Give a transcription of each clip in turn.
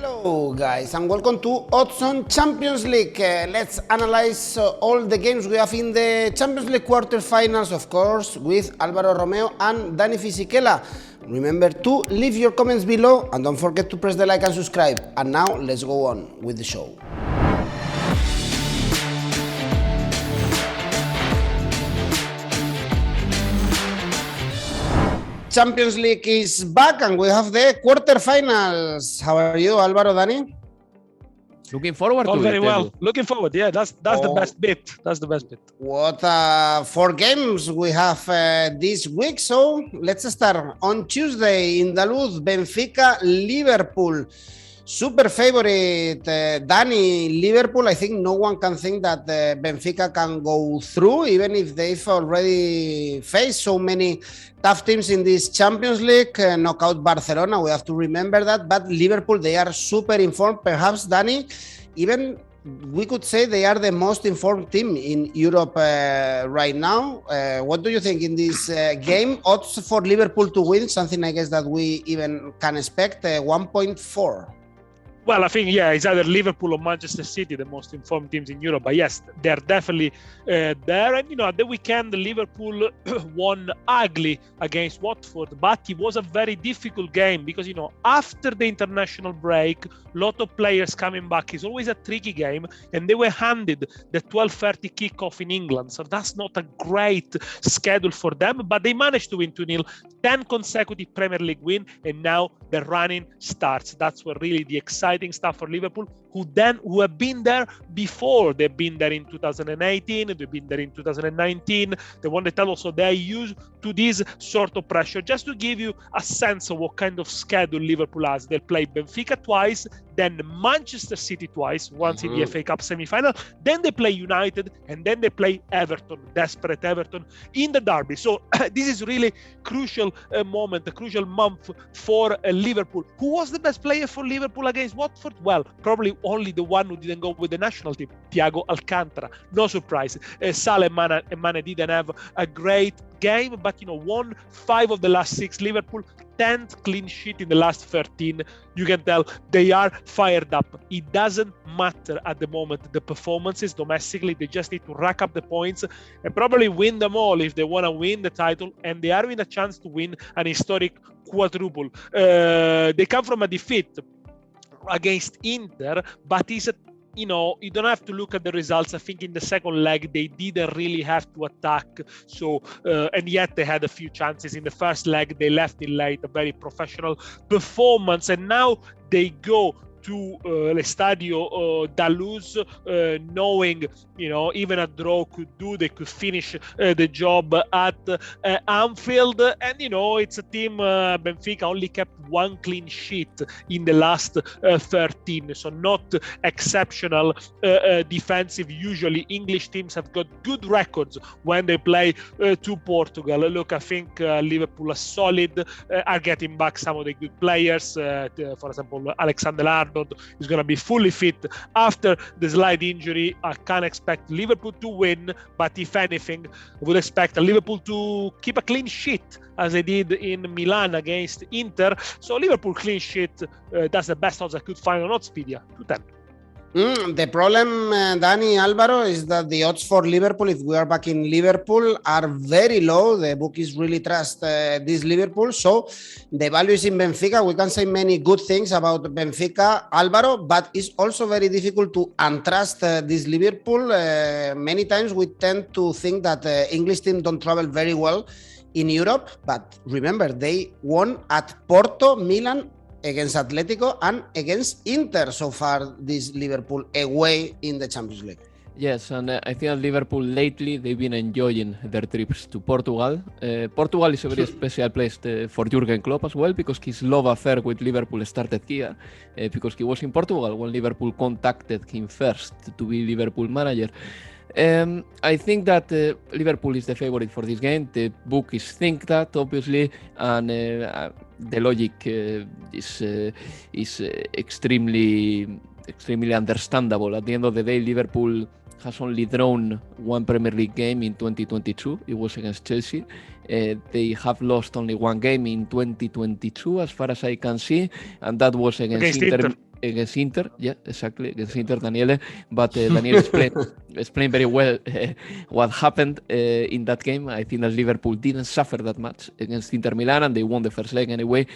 Hello guys and welcome to Odds on Champions League. Let's analyze all the games we have in the Champions League Quarterfinals, of course, with Alvaro, Romeo and Dani Fisichella. Remember to leave your comments below and don't forget to press the like and subscribe. And now let's go on with the show. Champions League is back and we have the quarterfinals. How are you, Alvaro, Dani? Looking forward to it. Very well. Looking forward. Yeah, that's the best bit. That's the best bit. What 4 games we have this week. So let's start on Tuesday in Daluz, Benfica, Liverpool. Super favorite, Dani, Liverpool. I think no one can think that Benfica can go through, even if they've already faced so many tough teams in this Champions League. Knockout Barcelona, we have to remember that. But Liverpool, they are super informed. Perhaps, Dani, even we could say they are the most informed team in Europe right now. What do you think in this game? Odds for Liverpool to win, something I guess that we even can expect, 1.4. Well, I think, yeah, it's either Liverpool or Manchester City, the most informed teams in Europe. But yes, they're definitely there. And, at the weekend, Liverpool won ugly against Watford. But it was a very difficult game because, after the international break, a lot of players coming back. It's always a tricky game. And they were handed the 12:30 kickoff in England. So that's not a great schedule for them. But they managed to win 2-0, 10 consecutive Premier League win. And now the running starts. That's what really the exciting stuff for Liverpool, who have been there before. They've been there in 2018, they've been there in 2019. They won the title, so they're used to this sort of pressure. Just to give you a sense of what kind of schedule Liverpool has, they'll play Benfica twice, then Manchester City twice, once in the FA Cup semi-final, then they play United, and then they play Everton, desperate Everton, in the derby. So this is really crucial moment, a crucial month for Liverpool. Who was the best player for Liverpool against Watford? Well, probably only the one who didn't go with the national team, Thiago Alcantara. No surprise. Salah and Mane didn't have a great game, but won 5 of the last 6. Liverpool 10th clean sheet in the last 13. You can tell they are fired up. It doesn't matter at the moment the performances domestically. They just need to rack up the points and probably win them all if they want to win the title, and they are in a chance to win an historic quadruple. They come from a defeat against Inter, but it's you don't have to look at the results. I think in the second leg they didn't really have to attack, so and yet they had a few chances. In the first leg they left it late, a very professional performance, and now they go to l'Estadio Daluz, knowing even a draw they could finish the job at Anfield. And it's a team, Benfica only kept 1 clean sheet in the last 13, so not exceptional defensive. Usually English teams have got good records when they play to Portugal. Look, I think Liverpool are solid, are getting back some of the good players. For example, Alexander-Arnold is going to be fully fit after the slight injury. I can't expect Liverpool to win, but if anything, I would expect Liverpool to keep a clean sheet as they did in Milan against Inter. So Liverpool clean sheet, that's the best odds I could find on Oddspedia, 210. The problem, Dani, Alvaro, is that the odds for Liverpool, if we are back in Liverpool, are very low. The bookies really trust this Liverpool. So the value is in Benfica. We can say many good things about Benfica, Alvaro, but it's also very difficult to untrust this Liverpool. Many times we tend to think that English teams don't travel very well in Europe. But remember, they won at Porto, Milan, against Atletico and against Inter so far, this Liverpool away in the Champions League. Yes, and I think at Liverpool lately they've been enjoying their trips to Portugal. Portugal is a very special place for Jurgen Klopp as well, because his love affair with Liverpool started here, because he was in Portugal when Liverpool contacted him first to be Liverpool manager. I think that Liverpool is the favorite for this game. The bookies think that, obviously, and the logic is extremely understandable. At the end of the day, Liverpool has only drawn 1 Premier League game in 2022. It was against Chelsea. They have lost only 1 game in 2022, as far as I can see, and that was against Inter. against Inter. Yeah, exactly, against Inter, Daniele. But Daniele explained very well what happened in that game. I think that Liverpool didn't suffer that much against Inter Milan, and they won the first leg anyway.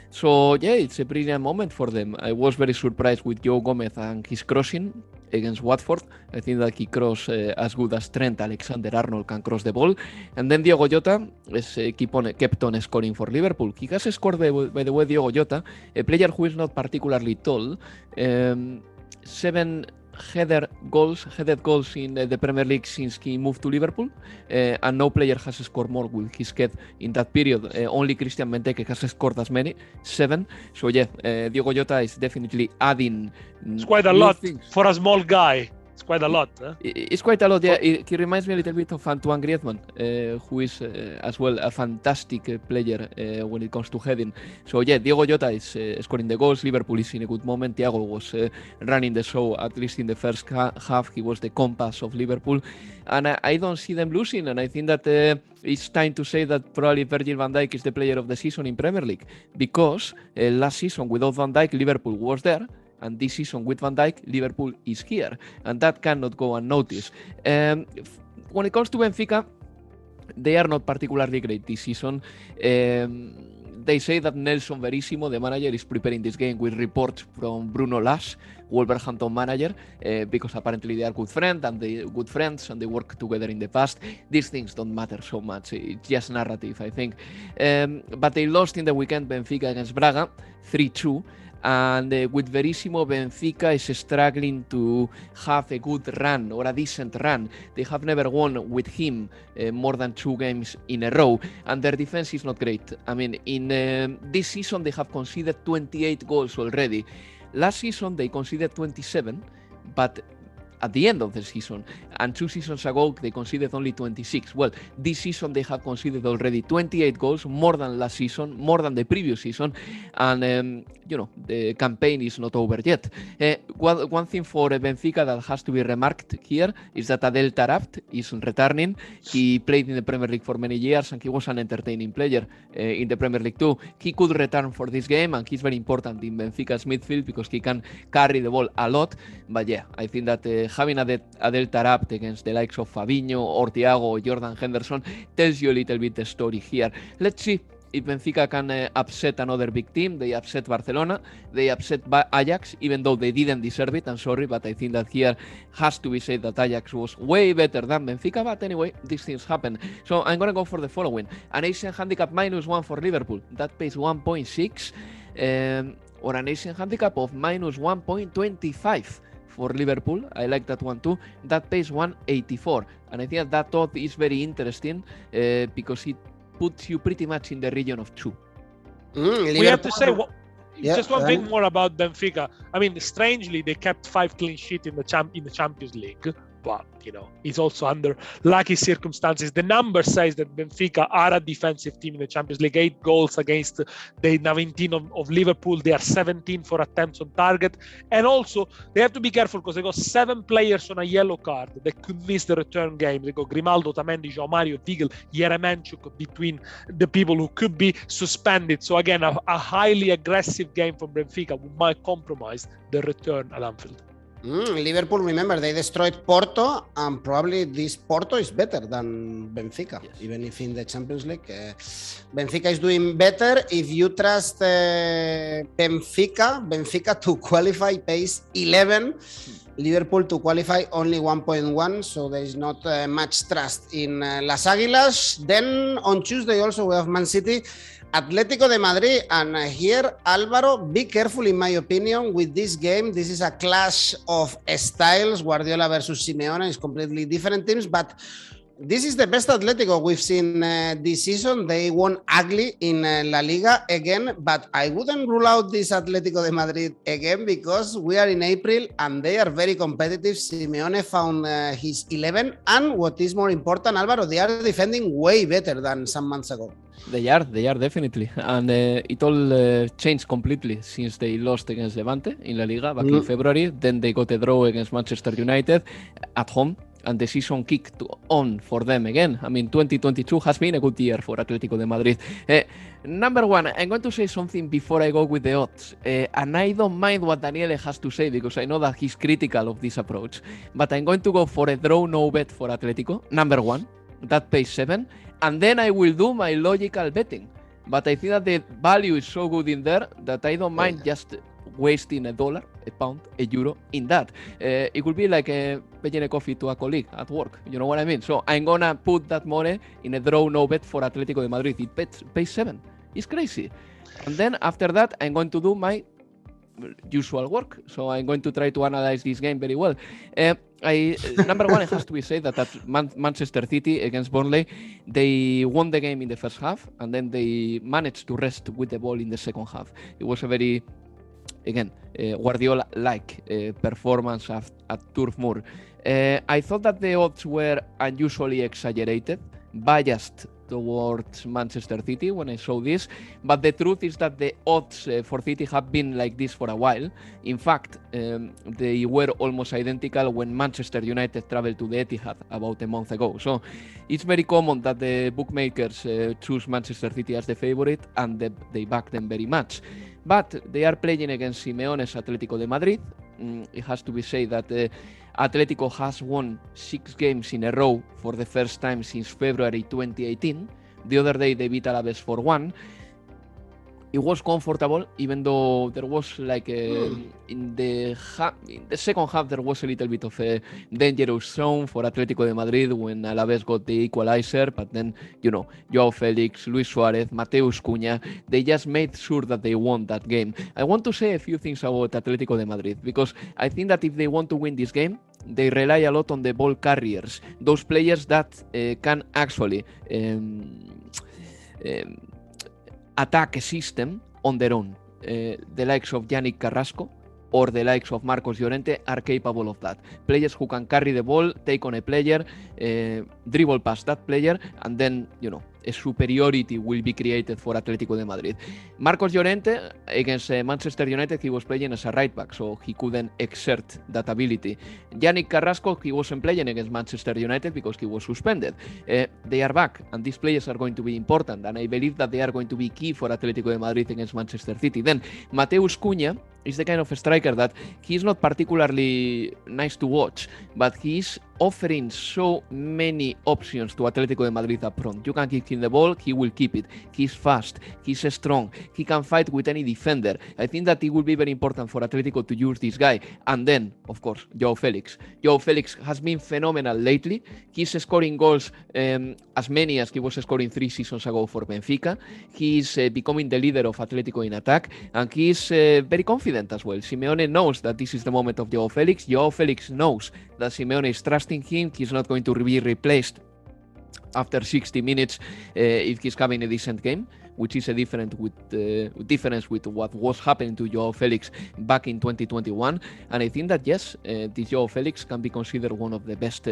So yeah, it's a brilliant moment for them. I was very surprised with Joe Gomez and his crossing against Watford. I think that he crossed as good as Trent Alexander-Arnold can cross the ball. And then Diogo Jota kept on scoring for Liverpool. He has scored, by the way, Diogo Jota, a player who is not particularly tall. 7 headed goals in the Premier League since he moved to Liverpool, and no player has scored more with his head in that period. Only Christian Benteke has scored as many, 7. So yeah, Diogo Jota is definitely adding. It's quite a lot for a small guy. It's quite a lot. It's quite a lot, yeah. He reminds me a little bit of Antoine Griezmann, who is as well a fantastic player when it comes to heading. So yeah, Diogo Jota is scoring the goals. Liverpool is in a good moment. Thiago was running the show, at least in the first half. He was the compass of Liverpool. And I don't see them losing. And I think that it's time to say that probably Virgil van Dijk is the player of the season in Premier League. Because last season, without Van Dijk, Liverpool was there. And this season with Van Dijk, Liverpool is here. And that cannot go unnoticed. When it comes to Benfica, they are not particularly great this season. They say that Nelson Verissimo, the manager, is preparing this game with reports from Bruno Lage, Wolverhampton manager, because apparently they are good friends and they work together in the past. These things don't matter so much. It's just narrative, I think. But they lost in the weekend, Benfica against Braga, 3-2. And with Verissimo, Benfica is struggling to have a good run or a decent run. They have never won with him more than 2 games in a row, and their defense is not great. I mean, in this season they have conceded 28 goals already. Last season they conceded 27, but at the end of the season, and 2 seasons ago they conceded only 26. Well, this season they have conceded already 28 goals, more than last season, more than the previous season, and the campaign is not over yet. One thing for Benfica that has to be remarked here is that Adel Taarabt is returning. He played in the Premier League for many years and he was an entertaining player in the Premier League too. He could return for this game and he's very important in Benfica's midfield because he can carry the ball a lot. But yeah, I think that having Adel Taarabt against the likes of Fabinho or Thiago or Jordan Henderson tells you a little bit the story here. Let's see if Benfica can upset another big team. They upset Barcelona, they upset Ajax, even though they didn't deserve it. I'm sorry, but I think that here has to be said that Ajax was way better than Benfica. But anyway, these things happen. So I'm going to go for the following. An Asian handicap -1 for Liverpool. That pays 1.6. Or an Asian handicap of -1.25. For Liverpool, I like that one too. That pays 184, and I think that odd is very interesting because it puts you pretty much in the region of 2. We have to say just one thing more about Benfica. I mean, strangely, they kept 5 clean sheets in the Champions League. But, it's also under lucky circumstances. The number says that Benfica are a defensive team in the Champions League. 8 goals against the 19 of Liverpool. They are 17 for attempts on target. And also, they have to be careful because they got 7 players on a yellow card that could miss the return game. They got Grimaldo, Otamendi, João Mario, Vigil, Yeremenchuk between the people who could be suspended. So again, a highly aggressive game from Benfica might compromise the return at Anfield. Liverpool, remember, they destroyed Porto, and probably this Porto is better than Benfica, even if in the Champions League. Benfica is doing better. If you trust Benfica to qualify pays 11. Liverpool to qualify only 1.1, so there is not much trust in Las Águilas. Then on Tuesday also we have Man City, Atletico de Madrid, and here, Alvaro, be careful in my opinion with this game. This is a clash of styles. Guardiola versus Simeone is completely different teams, but this is the best Atletico we've seen this season. They won ugly in La Liga again, but I wouldn't rule out this Atletico de Madrid again because we are in April and they are very competitive. Simeone found his 11, and what is more important, Alvaro, they are defending way better than some months ago. They are definitely, and it all changed completely since they lost against Levante in La Liga back in February. Then they got a draw against Manchester United at home and the season kicked on for them again. I mean, 2022 has been a good year for Atletico de Madrid. Number one, I'm going to say something before I go with the odds. And I don't mind what Daniele has to say because I know that he's critical of this approach. But I'm going to go for a draw no bet for Atletico. Number one, that pays 7. And then I will do my logical betting. But I think that the value is so good in there that I don't mind just wasting $1, a pound, €1 in that. It would be like paying a coffee to a colleague at work. You know what I mean? So I'm gonna put that money in a draw no bet for Atletico de Madrid. It pays 7. It's crazy. And then after that, I'm going to do my usual work. So I'm going to try to analyze this game very well. Number one, it has to be said that Manchester City against Burnley, they won the game in the first half, and then they managed to rest with the ball in the second half. It was a very, again, Guardiola-like performance at Turf Moor. I thought that the odds were unusually exaggerated, biased towards Manchester City when I saw this, but the truth is that the odds for City have been like this for a while. In fact, they were almost identical when Manchester United traveled to the Etihad about a month ago. So it's very common that the bookmakers choose Manchester City as the favorite and they back them very much. But they are playing against Simeone's Atletico de Madrid. It has to be said that Atletico has won 6 games in a row for the first time since February 2018. The other day they beat Alaves 4-1. It was comfortable, even though there was like in the second half there was a little bit of a dangerous zone for Atletico de Madrid when Alaves got the equalizer. But then, you know, Joao Felix, Luis Suarez, Mateus Cunha, they just made sure that they won that game. I want to say a few things about Atletico de Madrid because I think that if they want to win this game, they rely a lot on the ball carriers, those players that can actually attack a system on their own. The likes of Yannick Carrasco or the likes of Marcos Llorente are capable of that. Players who can carry the ball, take on a player, dribble past that player, and then, you know, a superiority will be created for Atletico de Madrid. Marcos Llorente, against Manchester United, he was playing as a right back, so he couldn't exert that ability. Yannick Carrasco, he wasn't playing against Manchester United because he was suspended. They are back, and these players are going to be important, and I believe that they are going to be key for Atletico de Madrid against Manchester City. Then, Mateus Cunha is the kind of a striker that he's not particularly nice to watch, but he's offering so many options to Atletico de Madrid up front. You can kick him the ball, he will keep it. He's fast, he's strong, he can fight with any defender. I think that it will be very important for Atletico to use this guy. And then, of course, Joao Felix. Joao Felix has been phenomenal lately. He's scoring goals as many as he was scoring 3 seasons ago for Benfica. He's becoming the leader of Atletico in attack, and he's very confident as well. Simeone knows that this is the moment of Joao Felix. Joao Felix knows that Simeone is trusting him. He's not going to be replaced after 60 minutes if he's having a decent game, which is a difference with what was happening to Joao Felix back in 2021. And I think that, yes, this Joao Felix can be considered one of the best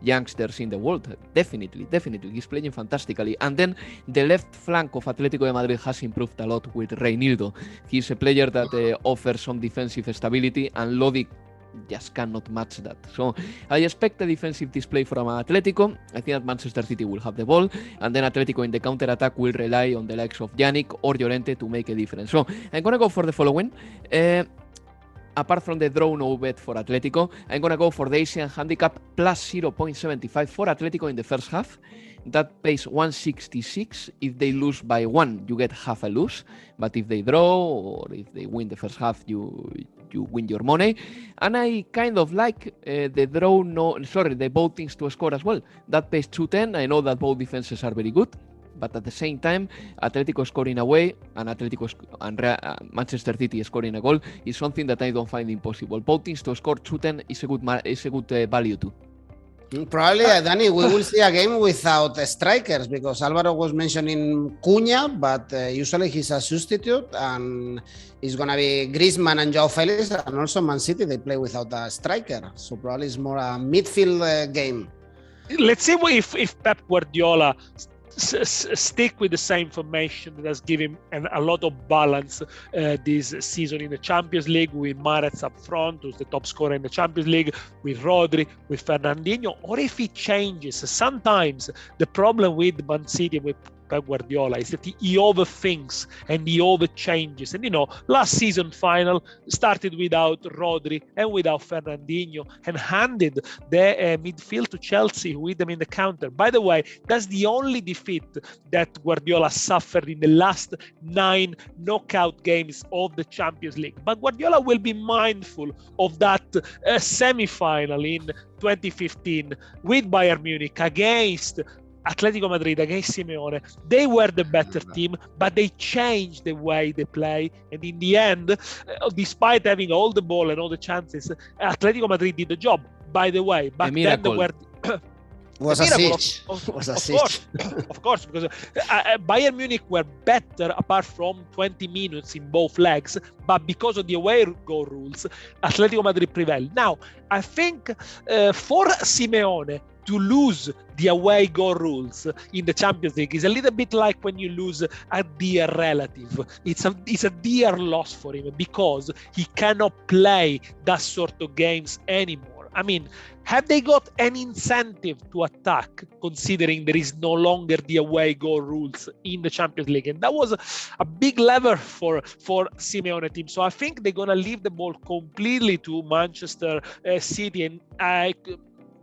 youngsters in the world. Definitely. He's playing fantastically. And then the left flank of Atletico de Madrid has improved a lot with Reinildo. He's a player that offers some defensive stability, and Lodi just cannot match that. So I expect a defensive display from Atletico. I think that Manchester City will have the ball, and then Atletico in the counter-attack will rely on the likes of Yannick or Llorente to make a difference. So I'm going to go for the following. Apart from the draw no bet for Atletico, I'm going to go for the Asian handicap plus 0.75 for Atletico in the first half. That pays 166. If they lose by 1, you get half a lose. But if they draw or if they win the first half, you win your money. And I kind of like the both teams to score as well. That pays 210. I know that both defenses are very good, but at the same time, Atletico scoring away and Manchester City scoring a goal is something that I don't find impossible. Both teams to score 210 is a good value too. Probably, Dani, we will see a game without strikers because Alvaro was mentioning Cunha, but usually he's a substitute, and it's going to be Griezmann and Joao Felix, and also Man City, they play without a striker. So probably it's more a midfield game. Let's see if Pep Guardiola stick with the same formation that has given him a lot of balance this season in the Champions League, with Mahrez up front, who's the top scorer in the Champions League, with Rodri, with Fernandinho, or if he changes. Sometimes the problem with Man City, with Pep Guardiola, is that he overthinks and he overchanges. And last season final started without Rodri and without Fernandinho and handed the midfield to Chelsea, with them in the counter. By the way, that's the only defeat that Guardiola suffered in the last 9 knockout games of the Champions League. But Guardiola will be mindful of that semi-final in 2015 with Bayern Munich against Atletico Madrid, against Simeone. They were the better team, but they changed the way they play. And in the end, despite having all the ball and all the chances, Atletico Madrid did the job. By the way, back then there were... Was a siege. Of course, because Bayern Munich were better apart from 20 minutes in both legs, but because of the away goal rules, Atletico Madrid prevailed. Now, I think for Simeone to lose the away goal rules in the Champions League is a little bit like when you lose a dear relative. It's a dear loss for him, because he cannot play that sort of games anymore. I mean, have they got an incentive to attack, considering there is no longer the away goal rules in the Champions League? And that was a big lever for Simeone team. So I think they're going to leave the ball completely to Manchester City. And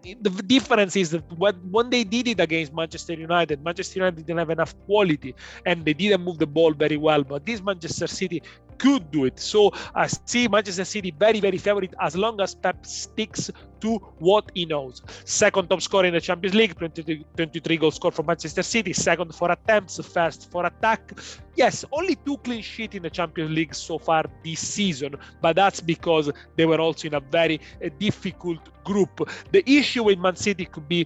the difference is that when they did it against Manchester United didn't have enough quality and they didn't move the ball very well. But this Manchester City could do it. So I see Manchester City very, very favorite, as long as Pep sticks to what he knows. Second top scorer in the Champions League, 23 goals scored for Manchester City. Second for attempts, first for attack. Yes, only 2 clean sheets in the Champions League so far this season, but that's because they were also in a very difficult group. The issue with Man City could be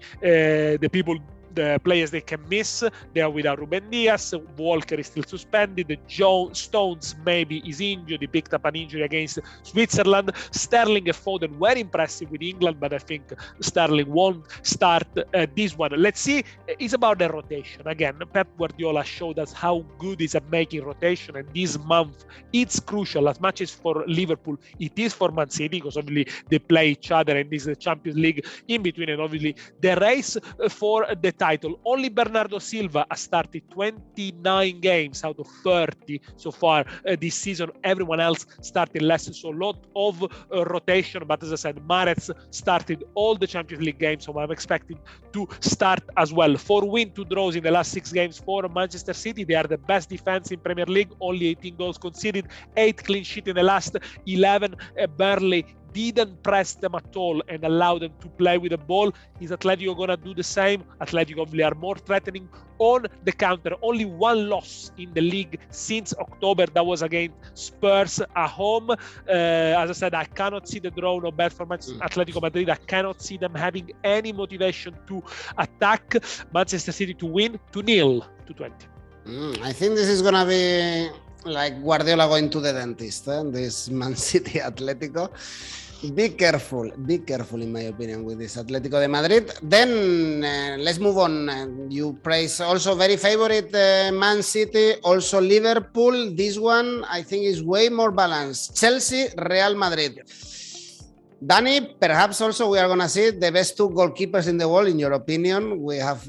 the players they can miss. They are without Ruben Dias. Walker is still suspended. Stones maybe is injured. He picked up an injury against Switzerland. Sterling and Foden were impressive with England, but I think Sterling won't start this one. Let's see. It's about the rotation. Again, Pep Guardiola showed us how good he is at making rotation, and this month it's crucial. As much as for Liverpool, it is for Man City, because obviously they play each other and this is the Champions League in between, and obviously the race for the title. Only Bernardo Silva has started 29 games out of 30 so far this season. Everyone else started less, so a lot of rotation. But as I said, Mahrez started all the Champions League games, so I'm expecting to start as well. 4 wins, 2 draws in the last 6 games for Manchester City. They are the best defense in Premier League, only 18 goals conceded, 8 clean sheets in the last 11. Burnley didn't press them at all and allow them to play with the ball. Is Atletico going to do the same? Atletico obviously are more threatening on the counter. Only 1 loss in the league since October. That was against Spurs at home. As I said, I cannot see the draw, no bet for Atletico Madrid. I cannot see them having any motivation to attack. Manchester City to win 2-0 to 20. I think this is going to be like Guardiola going to the dentist, this Man City Atletico. Be careful in my opinion with this Atletico de Madrid. Then let's move on. You praise also very favorite Man City, also Liverpool. This one I think is way more balanced. Chelsea, Real Madrid. Dani, perhaps also we are going to see the best 2 goalkeepers in the world, in your opinion. We have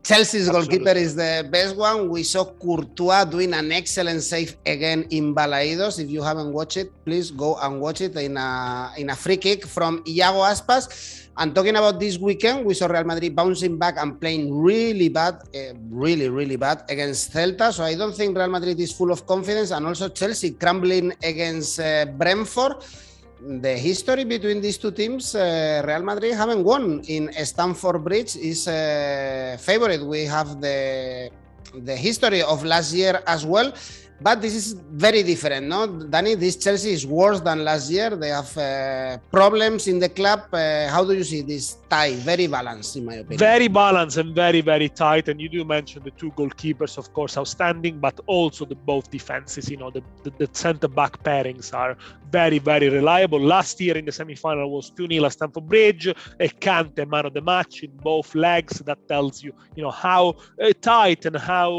Chelsea's goalkeeper is the best one. We saw Courtois doing an excellent save again in Balaidos. If you haven't watched it, please go and watch it in a free kick from Iago Aspas. And talking about this weekend, we saw Real Madrid bouncing back and playing really bad, really bad against Celta. So I don't think Real Madrid is full of confidence. And also Chelsea crumbling against Brentford. The history between these 2 teams, Real Madrid haven't won in Stamford Bridge, is favorite. We have the history of last year as well. But this is very different, no? Dani, this Chelsea is worse than last year. They have problems in the club. How do you see this tie? Very balanced, in my opinion. Very balanced and very, very tight. And you do mention the two goalkeepers, of course, outstanding, but also the both defenses. The centre-back pairings are very, very reliable. Last year in the semi-final was 2-0 at Stamford Bridge. A Kante man of the match in both legs. That tells you, how tight and how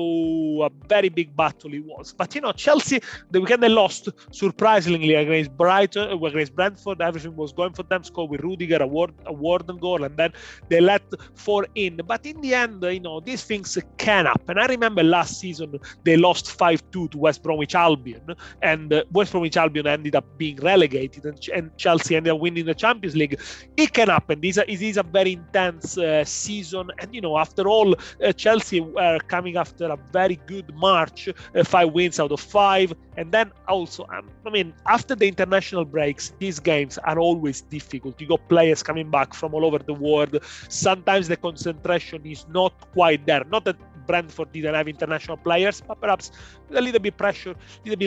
a very big battle it was. But Chelsea, the weekend they lost surprisingly against Brentford. Everything was going for them. Scored with Rudiger, a Warden goal, and then they let 4 in. But in the end, these things can happen. I remember last season they lost 5-2 to West Bromwich Albion, and West Bromwich Albion ended up being relegated, and Chelsea ended up winning the Champions League. It can happen. It is a very intense season, and after all, Chelsea were coming after a very good March, 5 wins out of 5, and then also, after the international breaks, these games are always difficult. You got players coming back from all over the world. Sometimes the concentration is not quite there. Not that Brentford didn't have international players, but perhaps a little bit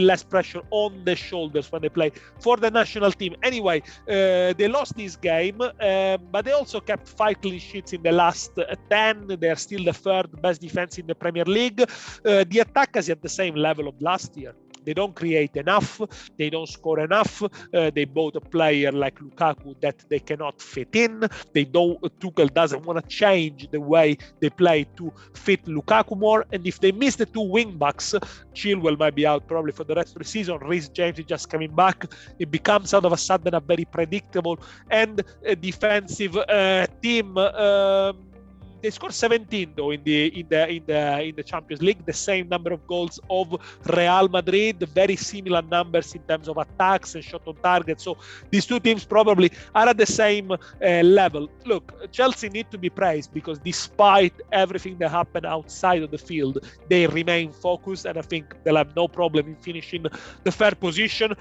less pressure on the shoulders when they play for the national team. Anyway, they lost this game, but they also kept 5 clean sheets in the last 10. They're still the 3rd best defense in the Premier League. The attack is at the same level of last year. They don't create enough. They don't score enough. They bought a player like Lukaku that they cannot fit in. Tuchel doesn't want to change the way they play to fit Lukaku more. And if they miss the 2 wing backs, Chilwell might be out probably for the rest of the season. Reece James is just coming back. It becomes out of a sudden a very predictable and defensive team. They scored 17 though in the Champions League, the same number of goals of Real Madrid, very similar numbers in terms of attacks and shot on target. So these two teams probably are at the same level. Look, Chelsea need to be praised because despite everything that happened outside of the field, they remain focused, and I think they'll have no problem in finishing the 3rd position.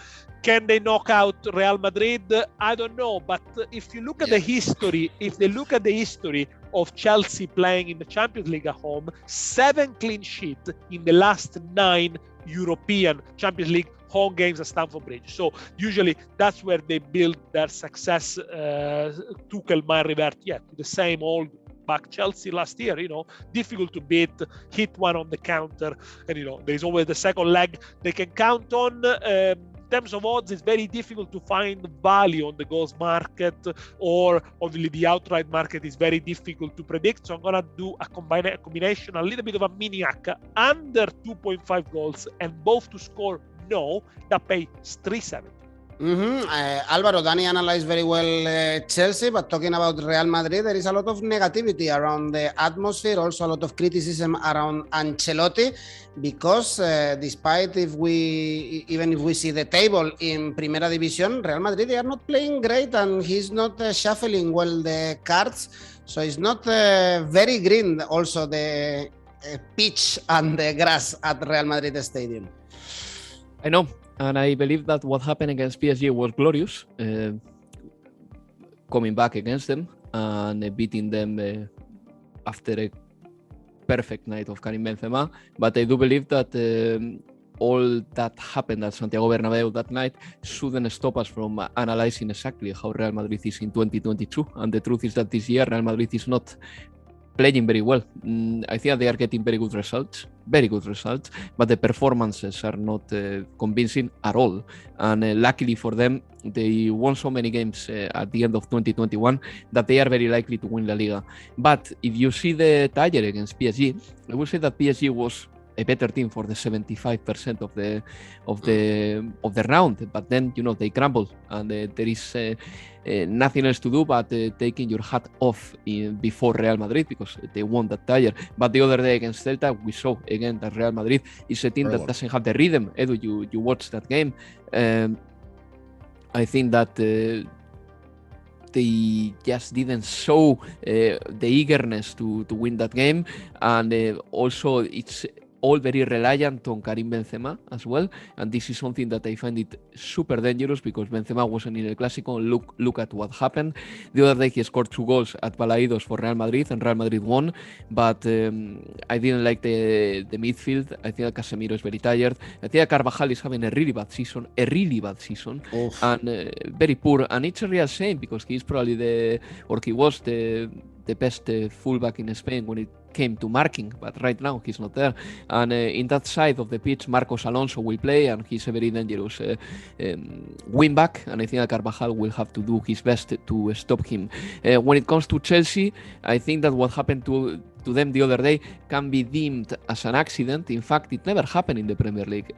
Can they knock out Real Madrid? I don't know, but if you look at the history, of Chelsea playing in the Champions League at home, 7 clean sheets in the last 9 European Champions League home games at Stamford Bridge. So usually that's where they build their success. Tuchel might revert to the same old back Chelsea last year, difficult to beat, hit one on the counter, and there's always the second leg they can count on. In terms of odds, it's very difficult to find value on the goals market, or obviously the outright market is very difficult to predict. So I'm going to do a combination, a little bit of a mini ACCA, under 2.5 goals, and both to score no, that pays 370. Alvaro, Dani analyzed very well Chelsea, but talking about Real Madrid, there is a lot of negativity around the atmosphere, also a lot of criticism around Ancelotti, because despite even if we see the table in Primera División, Real Madrid, they are not playing great, and he's not shuffling well the cards, so it's not very green also the pitch and the grass at Real Madrid Stadium. I know. And I believe that what happened against PSG was glorious, coming back against them and beating them after a perfect night of Karim Benzema. But I do believe that all that happened at Santiago Bernabeu that night shouldn't stop us from analyzing exactly how Real Madrid is in 2022. And the truth is that this year Real Madrid is not playing very well. I think they are getting very good results, but the performances are not convincing at all. And luckily for them, they won so many games at the end of 2021 that they are very likely to win La Liga. But if you see the tie against PSG, I would say that PSG was a better team for the 75% of the round, but then they crumble, and there is nothing else to do but taking your hat off before Real Madrid, because they won that tire. But the other day against Celta, we saw again that Real Madrid is a team that doesn't have the rhythm. Edu, you watched that game. I think that they just didn't show the eagerness to win that game, and also it's all very reliant on Karim Benzema as well, and this is something that I find it super dangerous because Benzema wasn't in El Clásico. Look at what happened. The other day he scored 2 goals at Balaidos for Real Madrid, and Real Madrid won, but I didn't like the midfield. I think that Casemiro is very tired. I think that Carvajal is having a really bad season, and very poor, and it's a real shame because he was the best fullback in Spain when it came to marking, but right now he's not there. And in that side of the pitch, Marcos Alonso will play, and he's a very dangerous wing-back, and I think that Carvajal will have to do his best to stop him. When it comes to Chelsea, I think that what happened to them the other day can be deemed as an accident. In fact, it never happened in the Premier League.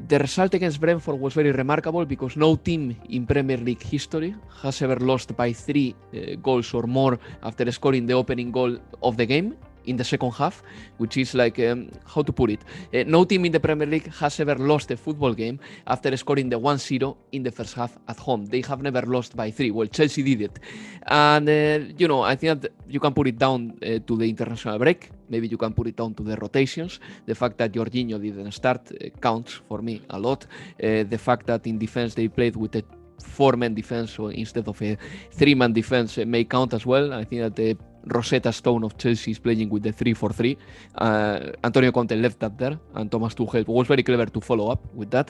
The result against Brentford was very remarkable because no team in Premier League history has ever lost by 3 goals or more after scoring the opening goal of the game in the second half, which is like, how to put it? No team in the Premier League has ever lost a football game after scoring the 1-0 in the first half at home. They have never lost by 3. Well, Chelsea did it. And, I think that you can put it down to the international break. Maybe you can put it down to the rotations. The fact that Jorginho didn't start counts for me a lot. The fact that in defense they played with a 4-man defense instead of a 3-man defense may count as well. I think that the Rosetta Stone of Chelsea is playing with the 3-4-3. Antonio Conte left that there, and Thomas Tuchel was very clever to follow up with that.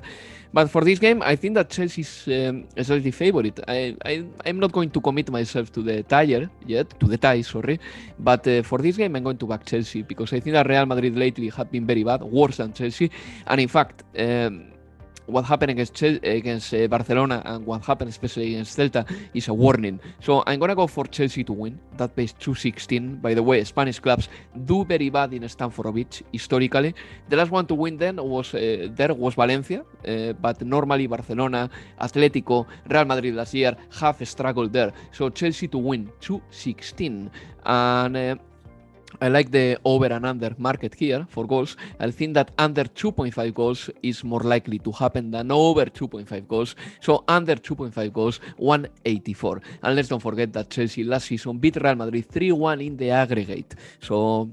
But for this game, I think that Chelsea is a slightly favorite. I'm not going to commit myself to the tie, but for this game, I'm going to back Chelsea because I think that Real Madrid lately have been very bad, worse than Chelsea, and in fact, what happened against Barcelona and what happened especially against Celta is a warning. So I'm going to go for Chelsea to win. That pays 2.16. By the way, Spanish clubs do very bad in Stamford Bridge historically. The last one to win then was Valencia, but normally Barcelona, Atletico, Real Madrid last year have struggled there. So Chelsea to win 2.16. And I like the over and under market here for goals. I think that under 2.5 goals is more likely to happen than over 2.5 goals. So under 2.5 goals, 184. And let's don't forget that Chelsea last season beat Real Madrid 3-1 in the aggregate. So,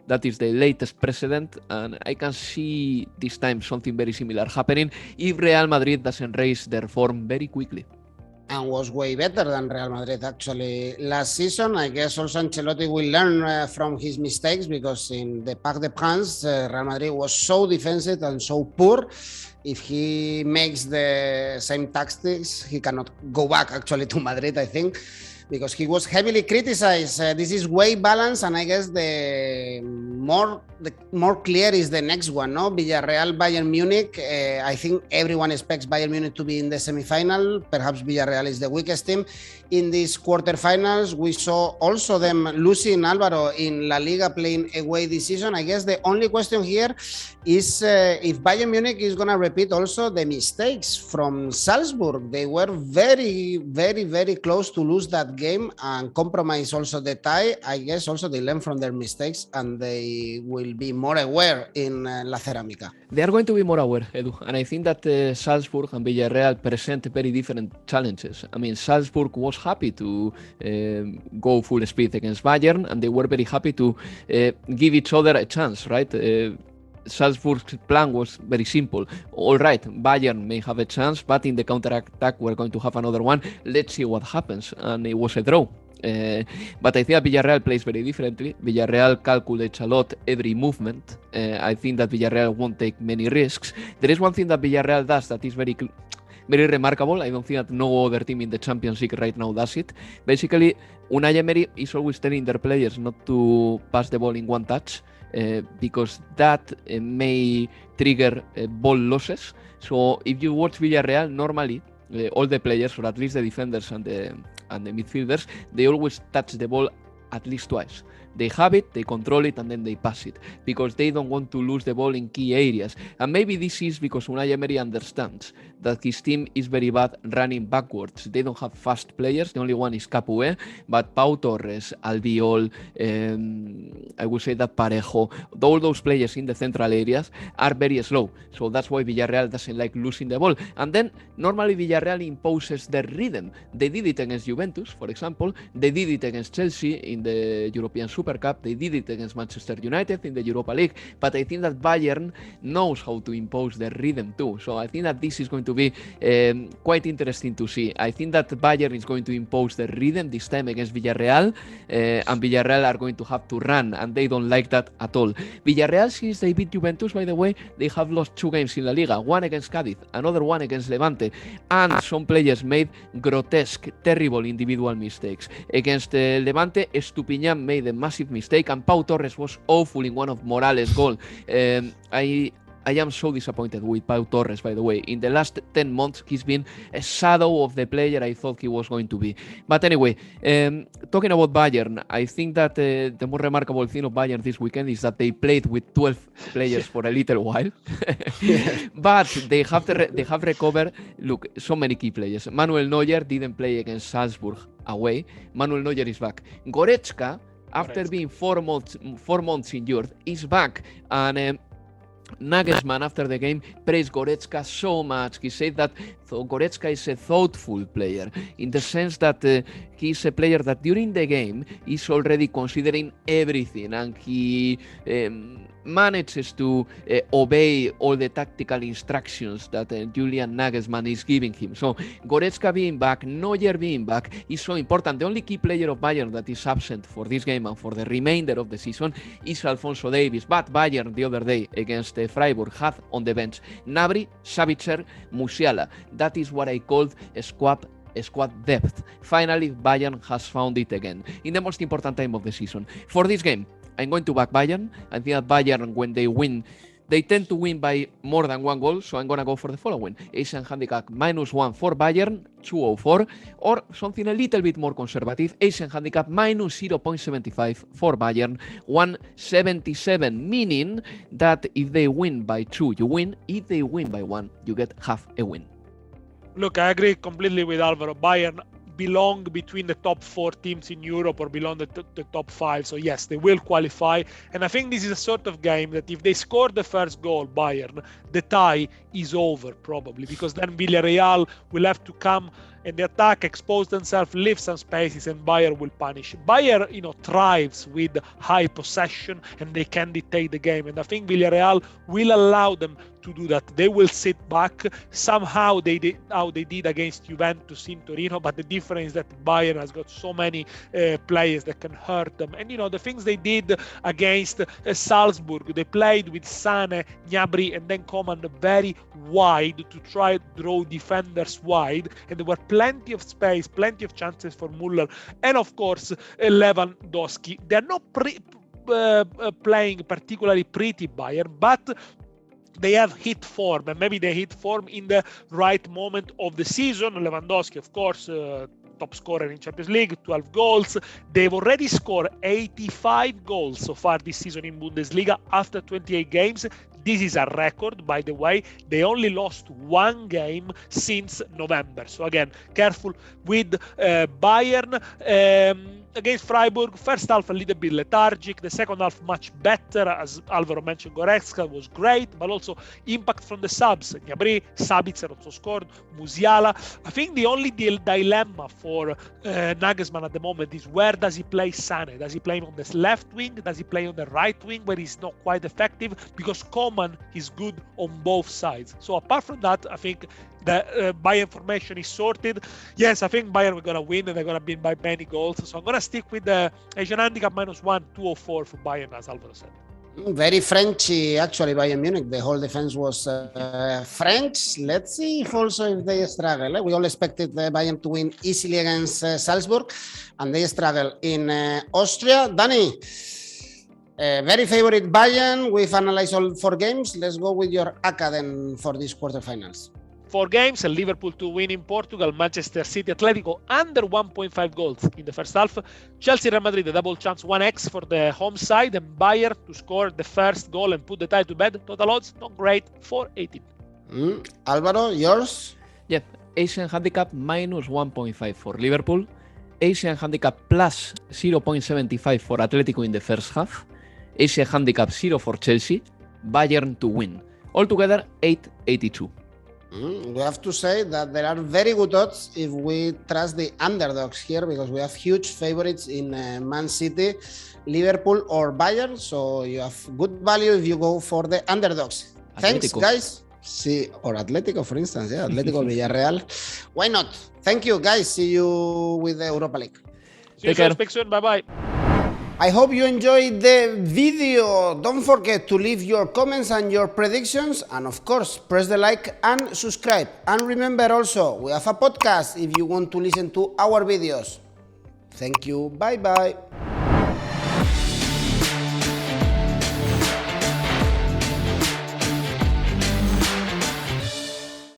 that is the latest precedent. And I can see this time something very similar happening if Real Madrid doesn't raise their form very quickly. And was way better than Real Madrid actually last season. I guess also Ancelotti will learn from his mistakes because in the Parc des Princes, Real Madrid was so defensive and so poor. If he makes the same tactics, he cannot go back actually to Madrid, I think, because he was heavily criticized. This is way balanced, and I guess the more clear is the next one, no? Villarreal, Bayern Munich. I think everyone expects Bayern Munich to be in the semi-final. Perhaps Villarreal is the weakest team in these quarterfinals. We saw also them losing Alvaro in La Liga playing away this season. I guess the only question here is if Bayern Munich is going to repeat also the mistakes from Salzburg. They were very, very, very close to lose that game and compromise also the tie. I guess also they learn from their mistakes and they will be more aware in La Cerámica. They are going to be more aware, Edu, and I think that Salzburg and Villarreal present very different challenges. I mean, Salzburg was happy to go full speed against Bayern, and they were very happy to give each other a chance, right? Salzburg's plan was very simple. All right, Bayern may have a chance, but in the counter-attack, we're going to have another one. Let's see what happens. And it was a draw. But I think that Villarreal plays very differently. Villarreal calculates a lot every movement. I think that Villarreal won't take many risks. There is one thing that Villarreal does that is very remarkable. I don't think that no other team in the Champions League right now does it. Basically, Unai Emery is always telling their players not to pass the ball in one touch. Because that may trigger ball losses. So if you watch Villarreal, normally all the players, or at least the defenders and the midfielders, they always touch the ball at least twice. They have it, they control it, and then they pass it because they don't want to lose the ball in key areas. And maybe this is because Unai Emery understands that his team is very bad running backwards. They don't have fast players. The only one is Capoue, but Pau Torres, Albiol, I would say that Parejo, all those players in the central areas are very slow. So that's why Villarreal doesn't like losing the ball. And then normally Villarreal imposes their rhythm. They did it against Juventus, for example. They did it against Chelsea in the European Super Super Cup. They did it against Manchester United in the Europa League. But I think that Bayern knows how to impose their rhythm too. So I think that this is going to be quite interesting to see. I think that Bayern is going to impose their rhythm this time against Villarreal, and Villarreal are going to have to run, and they don't like that at all. Villarreal, since they beat Juventus, by the way, they have lost 2 games in La Liga, one against Cádiz, another one against Levante, and some players made grotesque, terrible individual mistakes. Against Levante, Estupiñán made a massive mistake, and Pau Torres was awful in one of Morales' goals. I am so disappointed with Pau Torres, by the way. In the last 10 months, he's been a shadow of the player I thought he was going to be. But anyway, talking about Bayern, I think that the more remarkable thing of Bayern this weekend is that they played with 12 players for a little while. But they have recovered, look, so many key players. Manuel Neuer didn't play against Salzburg away. Manuel Neuer is back. Goretzka, after being 4 months injured, is back. And Nagelsmann, after the game, praised Goretzka so much. He said that Goretzka is a thoughtful player, in the sense that he's a player that during the game is already considering everything, and he manages to obey all the tactical instructions that Julian Nagelsmann is giving him. So Goretzka being back, Neuer being back is so important. The only key player of Bayern that is absent for this game and for the remainder of the season is Alphonso Davies. But Bayern the other day against Freiburg had on the bench Gnabry, Sabitzer, Musiala. That is what I called a squad depth. Finally, Bayern has found it again in the most important time of the season. For this game, I'm going to back Bayern. I think that Bayern, when they win, they tend to win by more than 1 goal, so I'm going to go for the following. Asian handicap -1 for Bayern, 204, or something a little bit more conservative, Asian handicap -0.75 for Bayern, 177, meaning that if they win by 2, you win. If they win by 1, you get half a win. Look, I agree completely with Alvaro. Bayern belong between the top 4 teams in Europe, or belong the top 5. So yes, they will qualify. And I think this is a sort of game that if they score the first goal, Bayern, the tie is over probably, because then Villarreal will have to come and the attack, expose themselves, leave some spaces, and Bayern will punish. Bayern, thrives with high possession, and they can dictate the game. And I think Villarreal will allow them to do that. They will sit back. Somehow they did how they did against Juventus in Torino, but the difference is that Bayern has got so many players that can hurt them. And the things they did against Salzburg, they played with Sane, Gnabry, and then Coman very wide to try to draw defenders wide, and there were plenty of space, plenty of chances for Müller, and of course Lewandowski. They're not playing particularly pretty, Bayern, but they have hit form, and maybe they hit form in the right moment of the season. Lewandowski, of course, top scorer in Champions League, 12 goals. They've already scored 85 goals so far this season in Bundesliga after 28 games. This is a record, by the way. They only lost 1 game since November. So again, careful with Bayern. Against Freiburg, first half a little bit lethargic, the second half much better. As Alvaro mentioned, Goretzka was great, but also impact from the subs. Gnabry, Sabitzer also scored, Musiala. I think the only dilemma for Nagelsmann at the moment is, where does he play Sane? Does he play on the left wing? Does he play on the right wing, where he's not quite effective? Because Coman is good on both sides. So apart from that, I think the Bayern formation is sorted. Yes, I think Bayern are going to win, and they're going to win by many goals. So I'm going to stick with the Asian handicap -1, 204 for Bayern, as Alvaro said. Very Frenchy, actually, Bayern Munich. The whole defense was French. Let's see if they struggle. We all expected Bayern to win easily against Salzburg, and they struggle in Austria. Dani, very favorite Bayern. We've analyzed all 4 games. Let's go with your ACCA then for these quarterfinals. 4 games, and Liverpool to win in Portugal, Manchester City, Atletico under 1.5 goals in the first half, Chelsea, Real Madrid, a double chance 1x for the home side, and Bayern to score the first goal and put the tie to bed. Total odds, not great, 4.18. Alvaro, yours? Yeah, Asian handicap -1.5 for Liverpool, Asian handicap plus 0.75 for Atletico in the first half, Asian handicap 0 for Chelsea, Bayern to win. Altogether, 8.82. We have to say that there are very good odds if we trust the underdogs here, because we have huge favorites in Man City, Liverpool or Bayern, so you have good value if you go for the underdogs. Thanks, Atletico. guys. See, or Atletico, for instance, yeah, Atletico, Villarreal. Why not? Thank you, guys. See you with the Europa League. See you Take care. soon. Speak soon. Bye-bye. I hope you enjoyed the video. Don't forget to leave your comments and your predictions, and of course, press the like and subscribe. And remember also, we have a podcast if you want to listen to our videos. Thank you. Bye-bye.